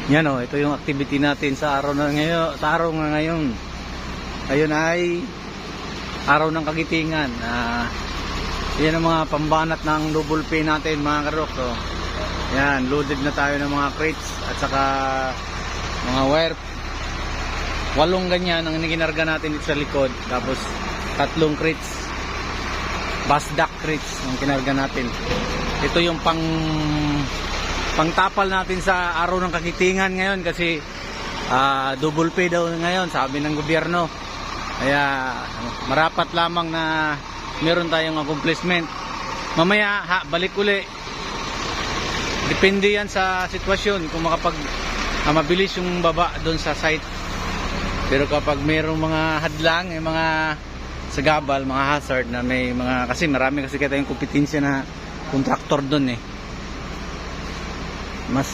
Yan o, ito yung activity natin sa araw na ngayon. Sa araw nga ngayon. Ayun ay araw ng kagitingan. Yan ang mga pambanat ng double pay natin mga karok. So, yan, loaded na tayo ng mga crates at saka mga wire. 8 ganyan ang iniginarga natin dito sa likod. Tapos 3 crates, basdak crates ang kinarga natin. Ito yung pangtapal natin sa araw ng kagitingan ngayon kasi double pay daw ngayon sabi ng gobyerno. Kaya marapat lamang na meron tayong accomplishment. Mamaya balik uli. Depende yan sa sitwasyon kung mabilis yung baba doon sa site. Pero kapag mayroong mga hadlang, yung mga sagabal, mga hazard na may mga, kasi marami kasi tayong kompetensya na kontraktor doon mas